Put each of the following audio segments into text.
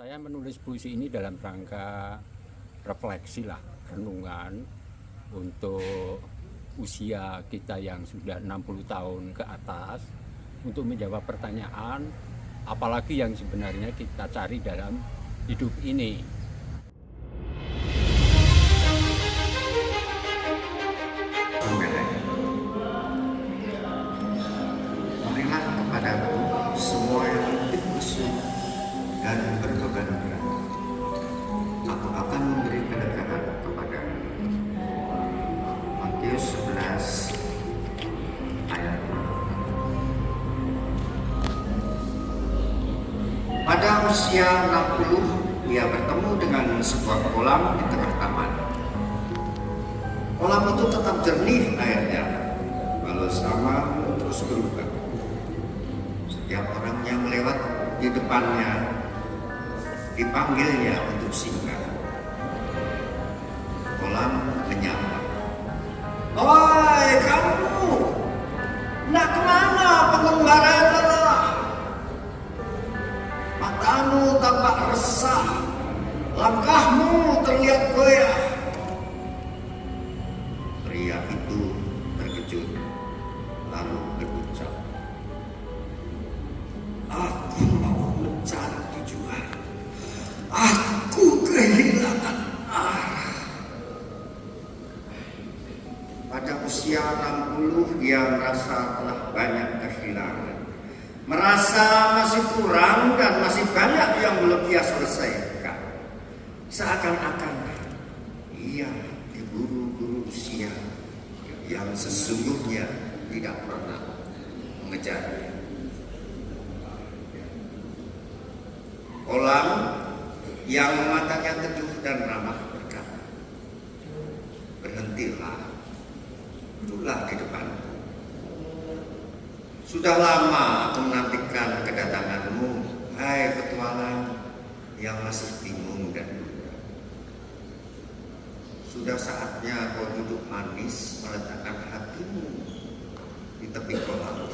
Saya menulis puisi ini dalam rangka refleksi lah, renungan untuk usia kita yang sudah 60 tahun ke atas, untuk menjawab pertanyaan apalagi yang sebenarnya kita cari dalam hidup ini. Marilah kepadaku semua yang letih lesu dan berbeban berat. Aku akan memberi kenegahan kepadamu. Matius 11 ayat 6. Pada usia 60, ia bertemu dengan sebuah kolam di tengah taman. Kolam itu tetap jernih airnya, walau sama terus berubah. Setiap orang yang lewat di depannya dipanggilnya untuk singgah. Kolam menyapa, "Oi kamu, nak kemana pengembara yang lelah? Matamu tampak resah, langkahmu terlihat goyah." Pria itu terkejut, lalu berucap, "Aku mau mencari tujuan. Aku kehilangan arah." Pada usia 60, ia merasa telah banyak kehilangan. Merasa masih kurang dan masih banyak yang belum ia selesaikan. Seakan-akan ia diburu-buru usia yang sesungguhnya tidak pernah mengejarnya. Kolam yang matanya teduh dan ramah berkata, "Berhentilah, duduklah di depanku. Sudah lama aku menantikan kedatanganmu, hai petualang yang masih bingung dan buta. Sudah saatnya kau duduk manis meletakkan hatimu di tepi kolam,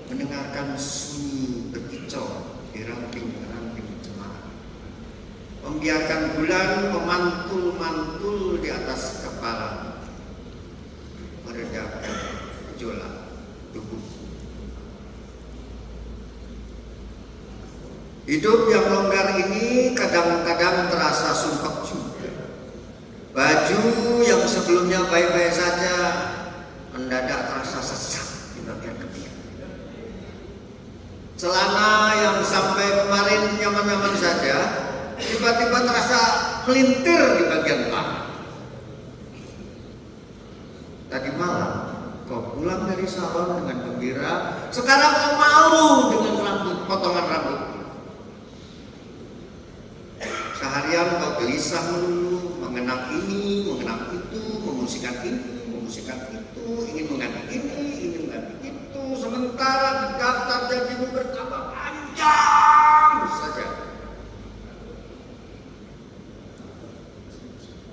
mendengarkan sunyi berkicau di ranting-ranting cemara, membiarkan bulan memantul-mantul di atas kepala, meredakan gejolak tubuhku. Hidup yang longgar ini kadang-kadang terasa sumpek juga. Baju yang sebelumnya baik-baik saja mendadak terasa sesak di bagian ketiak. Celana yang sampai kemarin nyaman-nyaman saja tiba-tiba terasa melintir di bagian paha. Tadi malam kau pulang dari salon dengan gembira, sekarang kau malu dengan potongan rambut. Seharian kau gelisah melulu, mengenang ini, mengenang itu, memusikkan ini, memusikkan itu, ingin mengganti ini, ingin mengganti itu. Sementara daftar janjimu bertambah panjang saja.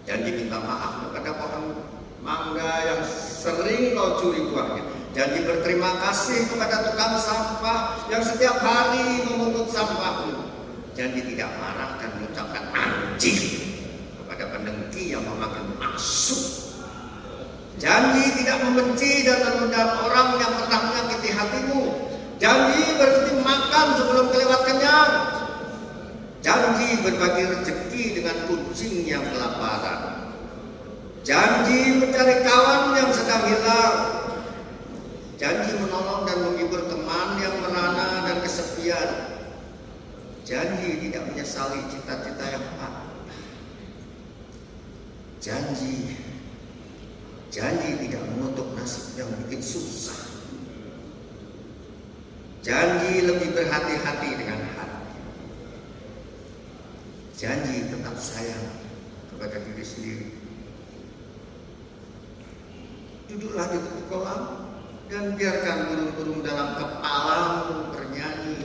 Janji minta maaf kepada pohon mangga yang sering kau curi buahnya. Janji berterima kasih kepada tukang sampah yang setiap hari memungut sampahmu. Janji tidak marah dan mengucapkan anjing kepada pendengki yang memakan masuk. Janji tidak membenci dan mengundang orang yang pernah menyakiti hatimu. Janji berhenti makan sebelum kelewat kenyang. Janji berbagi rezeki dengan kucing yang kelaparan. Janji mencari kawan yang sedang hilang. Janji menolong dan menghibur teman yang merana dan kesepian. Janji tidak menyesali cita-cita yang patah. Janji tidak mengutuk nasib yang bikin susah. Janji lebih berhati-hati dengan hati. Janji tetap sayang kepada diri sendiri. Duduklah di tepi kolam dan biarkan burung-burung dalam kepalamu bernyanyi.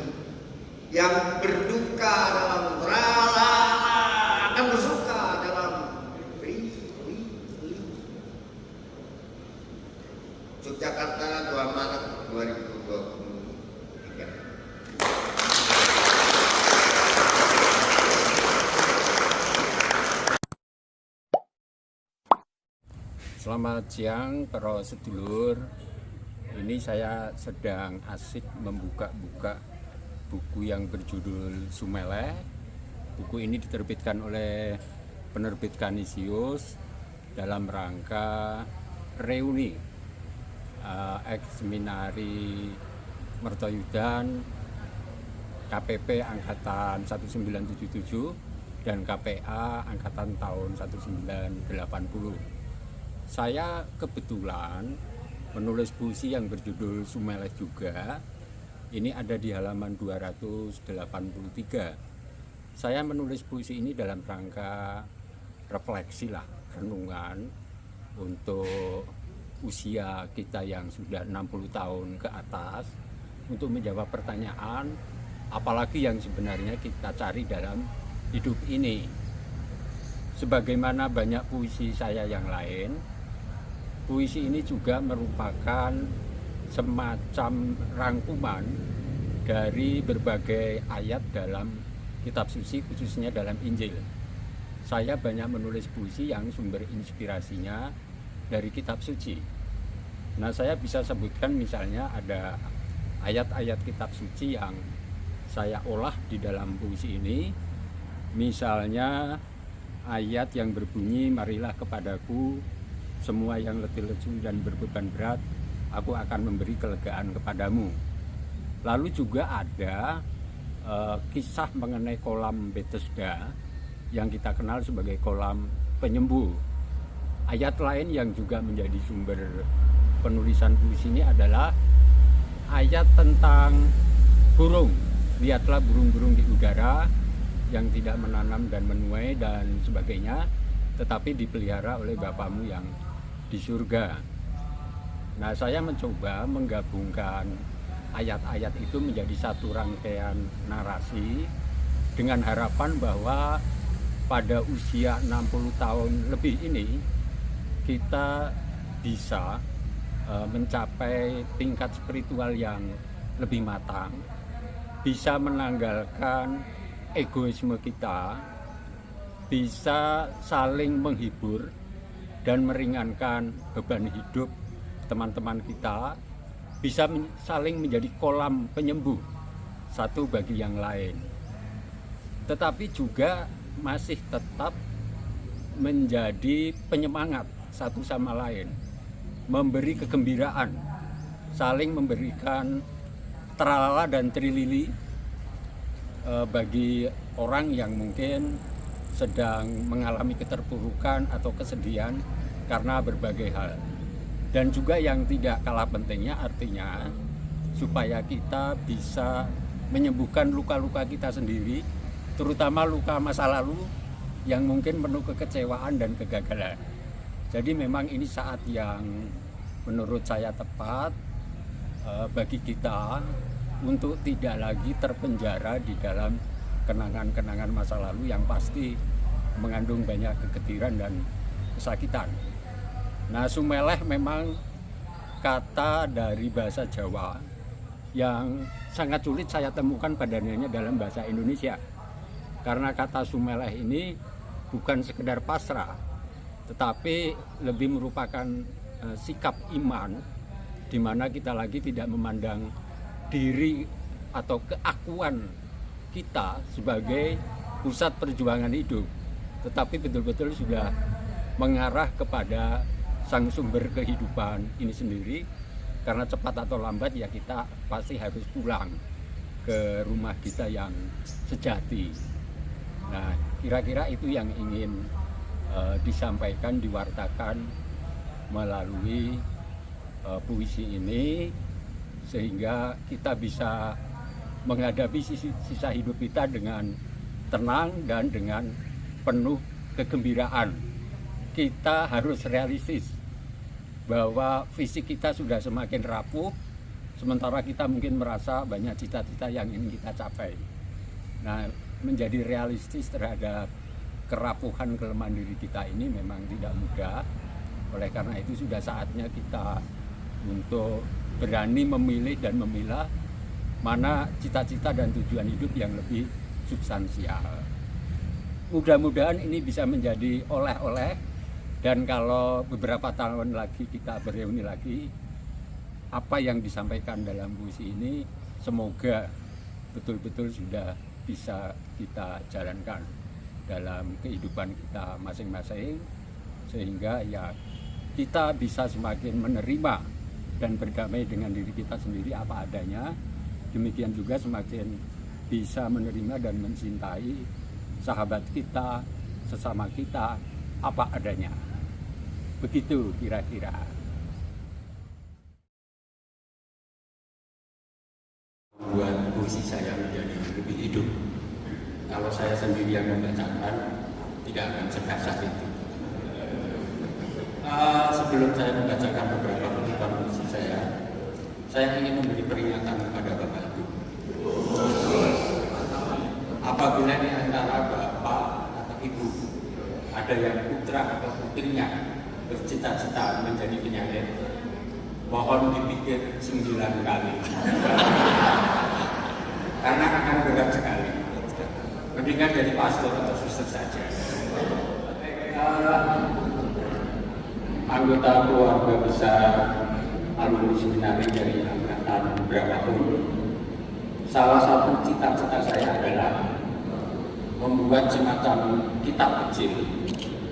Yang berduka dalam rala akan bersuka dalam ri. Yogyakarta 2 Maret 2023. Selamat siang para sedulur. Ini saya sedang asik membuka-buka buku yang berjudul Sumeleh. Buku ini diterbitkan oleh penerbit Kanisius dalam rangka reuni ex seminari Mertoyudan KPP angkatan 1977 dan KPA angkatan tahun 1980. Saya kebetulan menulis puisi yang berjudul Sumeleh juga. Ini ada di halaman 283. Saya menulis puisi ini dalam rangka refleksi lah, renungan untuk usia kita yang sudah 60 tahun ke atas, untuk menjawab pertanyaan apalagi yang sebenarnya kita cari dalam hidup ini. Sebagaimana banyak puisi saya yang lain, puisi ini juga merupakan semacam rangkuman dari berbagai ayat dalam kitab suci, khususnya dalam Injil. Saya banyak menulis puisi yang sumber inspirasinya dari kitab suci. Nah, saya bisa sebutkan misalnya ada ayat-ayat kitab suci yang saya olah di dalam puisi ini. Misalnya ayat yang berbunyi, "Marilah kepadaku semua yang letih lesu dan berbeban berat, aku akan memberi kelegaan kepadamu." Lalu juga ada kisah mengenai kolam Bethesda yang kita kenal sebagai kolam penyembuh. Ayat lain yang juga menjadi sumber penulisan puisi ini adalah ayat tentang burung. Lihatlah burung-burung di udara yang tidak menanam dan menuai dan sebagainya, tetapi dipelihara oleh Bapamu yang di surga. Nah, saya mencoba menggabungkan ayat-ayat itu menjadi satu rangkaian narasi dengan harapan bahwa pada usia 60 tahun lebih ini kita bisa mencapai tingkat spiritual yang lebih matang, bisa menanggalkan egoisme kita, bisa saling menghibur dan meringankan beban hidup teman-teman kita, bisa saling menjadi kolam penyembuh satu bagi yang lain, tetapi juga masih tetap menjadi penyemangat satu sama lain, memberi kegembiraan, saling memberikan tralala dan trilili bagi orang yang mungkin sedang mengalami keterpurukan atau kesedihan karena berbagai hal. Dan juga yang tidak kalah pentingnya, artinya supaya kita bisa menyembuhkan luka-luka kita sendiri, terutama luka masa lalu yang mungkin penuh kekecewaan dan kegagalan. Jadi memang ini saat yang menurut saya tepat bagi kita untuk tidak lagi terpenjara di dalam kenangan-kenangan masa lalu yang pasti mengandung banyak kegetiran dan kesakitan. Nah, Sumeleh memang kata dari bahasa Jawa yang sangat sulit saya temukan padanannya dalam bahasa Indonesia. Karena kata Sumeleh ini bukan sekedar pasrah, tetapi lebih merupakan sikap iman, di mana kita lagi tidak memandang diri atau keakuan kita sebagai pusat perjuangan hidup, tetapi betul-betul sudah mengarah kepada sang sumber kehidupan ini sendiri. Karena cepat atau lambat ya kita pasti harus pulang ke rumah kita yang sejati. Nah, kira-kira itu yang ingin disampaikan, diwartakan melalui puisi ini, sehingga kita bisa menghadapi sisa hidup kita dengan tenang dan dengan penuh kegembiraan. Kita harus realistis bahwa fisik kita sudah semakin rapuh, sementara kita mungkin merasa banyak cita-cita yang ingin kita capai. Nah, menjadi realistis terhadap kerapuhan kelemahan diri kita ini memang tidak mudah. Oleh karena itu sudah saatnya kita untuk berani memilih dan memilah mana cita-cita dan tujuan hidup yang lebih substansial. Mudah-mudahan ini bisa menjadi oleh-oleh Dan kalau beberapa tahun lagi kita bereuni lagi, apa yang disampaikan dalam puisi ini semoga betul-betul sudah bisa kita jalankan dalam kehidupan kita masing-masing, sehingga ya kita bisa semakin menerima dan berdamai dengan diri kita sendiri apa adanya. Demikian juga semakin bisa menerima dan mencintai sahabat kita, sesama kita apa adanya. Begitu kira-kira. Buat puisi saya menjadi lebih hidup. Kalau saya sendiri yang membacakan, tidak akan sedasar itu. Sebelum saya membacakan beberapa kutipan puisi saya ingin memberi peringatan kepada Bapak Ibu. Apabila di antara Bapak atau Ibu ada yang putra atau putrinya bercita-cita menjadi penyair, mohon dipikir 9 kali. Karena akan berat sekali. Mendingan jadi pastor atau suster saja. Anggota keluarga besar alumni seminari dari angkatan berapapun, salah satu cita-cita saya adalah membuat semacam kitab kecil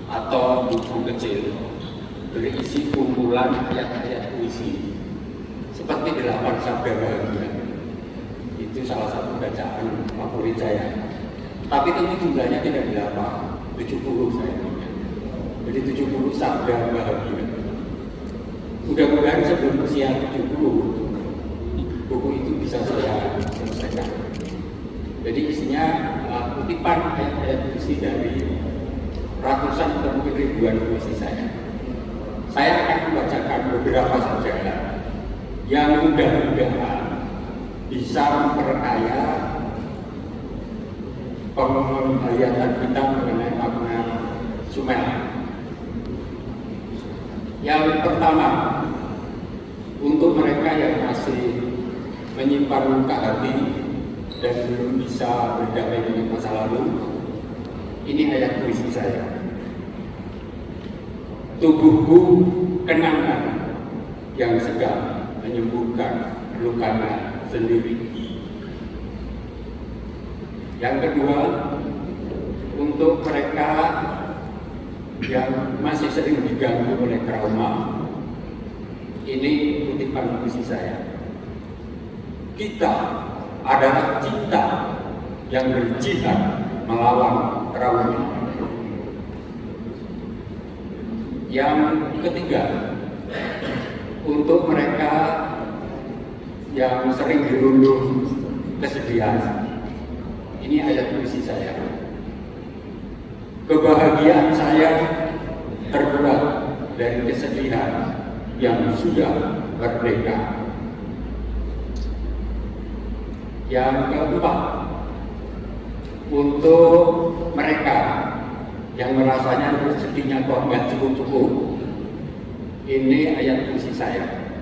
atau buku kecil berisi kumpulan ayat-ayat puisi seperti 8 Sabda Bahagia. Itu salah satu bacaan favorit saya. Tapi tentu jumlahnya tidak 8, 70 saya punya. Jadi 70 Sabda Bahagia. Mudah-mudahan sebelum usia 70 buku itu bisa saya selesaikan. Jadi isinya kutipan ayat-ayat puisi dari ratusan atau mungkin ribuan puisi saya. Saya akan membacakan beberapa saja yang mudah-mudahan bisa memperkaya penglihatan kita mengenai makna Sumel. Yang pertama, untuk mereka yang masih menyimpan luka hati dan belum bisa berdamai dengan masa lalu, ini ayat puisi saya. Tubuhku kenangan yang sedang menyembuhkan lukanya sendiri. Yang kedua, untuk mereka yang masih sering diganggu oleh trauma, ini kutipan puisi saya. Kita adalah cinta yang berjihad melawan trauma. Yang ketiga, untuk mereka yang sering dirundung kesedihan, ini ayat puisi saya. Kebahagiaan saya terberat dari kesedihan yang sudah merdeka. Yang keempat, untuk mereka yang merasanya rezekinya kok nggak cukup-cukup, ini ayat puisi saya.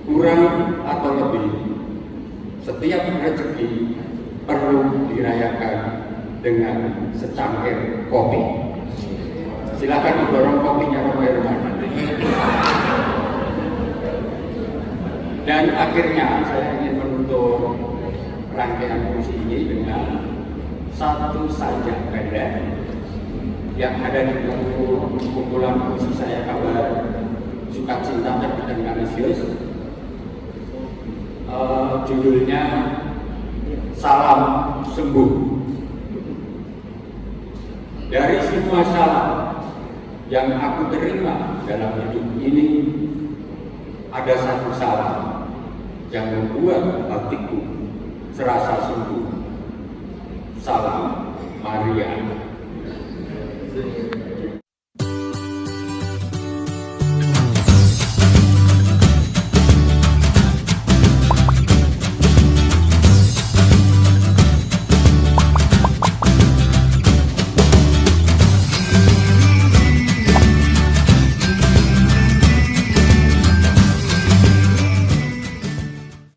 Kurang atau lebih, setiap rezeki perlu dirayakan dengan secangkir kopi. Silakan didorong kopinya Romo Herman. Dan akhirnya saya ingin menutup rangkaian puisi ini dengan satu sajak pendek yang ada di buku kumpulan puisi saya, Kabar Sukacita Terbitan Kanisius. Judulnya Salam Sembuh. Dari semua salam yang aku terima dalam hidup ini, ada satu salam yang membuat hatiku serasa sembuh. Salam